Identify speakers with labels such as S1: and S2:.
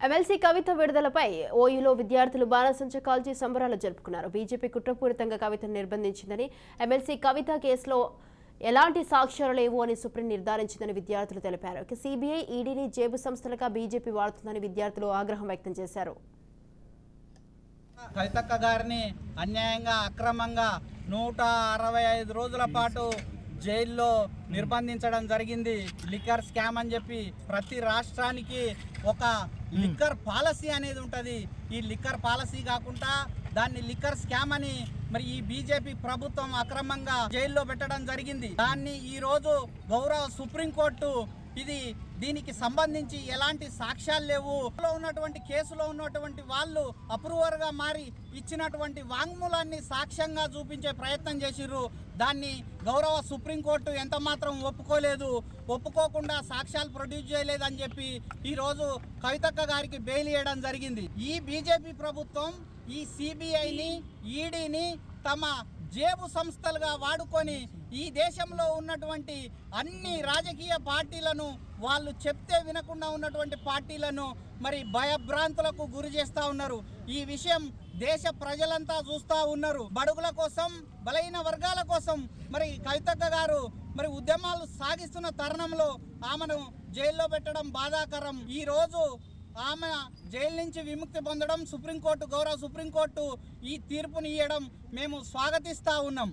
S1: MLC కవిత విడుదలపై ఓయూలో విద్యార్థులు బాణసంచా కాల్చి సంబరాలు జరుపుకున్నారు. బీజేపీ కుట్రపూరితంగా కవితను నిర్బంధించిందని, ఎమ్మెల్సీ కవిత కేసులో ఎలాంటి సాక్ష్యాలు లేవు అని సుప్రీం నిర్ధారించిందని విద్యార్థులు తెలిపారు. సిబిఐ, ఈడీని జేబు సంస్థలుగా బీజేపీ వాడుతుందని విద్యార్థులు ఆగ్రహం వ్యక్తం చేశారు.
S2: కవితక్క గారిని అన్యాయంగా అక్రమంగా 165 రోజుల పాటు జైల్లో నిర్బంధించడం జరిగింది. లిక్కర్ స్కామ్ అని చెప్పి ప్రతి రాష్ట్రానికి ఒక లిక్కర్ పాలసీ అనేది ఉంటుంది. ఈ లిక్కర్ పాలసీ కాకుండా దాన్ని లిక్కర్ స్కామ్ అని మరి ఈ బీజేపీ ప్రభుత్వం అక్రమంగా జైల్లో పెట్టడం జరిగింది. దాన్ని ఈరోజు గౌరవ సుప్రీంకోర్టు దీనికి సంబంధించి ఎలాంటి సాక్ష్యాలు లేవు, ఉన్నటువంటి కేసులో ఉన్నటువంటి వాళ్ళు అప్రూవర్గా మారి ఇచ్చినటువంటి వాంగ్మూలాన్ని సాక్ష్యంగా చూపించే ప్రయత్నం చేసిర్రు. దాన్ని గౌరవ సుప్రీంకోర్టు ఎంత మాత్రం ఒప్పుకోకుండా సాక్ష్యాలు ప్రొడ్యూస్ చేయలేదని చెప్పి ఈరోజు కవితక్క గారికి బెయిల్ ఇవ్వడం జరిగింది. ఈ బీజేపీ ప్రభుత్వం ఈ సిబిఐని, ఈడీని తమ జేబు సంస్థలుగా వాడుకొని ఈ దేశంలో ఉన్నటువంటి అన్ని రాజకీయ పార్టీలను, వాళ్ళు చెప్తే వినకుండా ఉన్నటువంటి పార్టీలను మరి భయభ్రాంతులకు గురి చేస్తూ ఉన్నారు. ఈ విషయం దేశ ప్రజలంతా చూస్తూ ఉన్నారు. బడుగుల కోసం, బలహీన వర్గాల కోసం మరి కవితక్క గారు మరి ఉద్యమాలు సాగిస్తున్న తరుణంలో ఆమెను జైల్లో పెట్టడం బాధాకరం. ఈ రోజు ఆమె జైలు నుంచి విముక్తి పొందడం గౌరవ సుప్రీంకోర్టు ఈ తీర్పుని ఇవ్వడం మేము స్వాగతిస్తూ ఉన్నాం.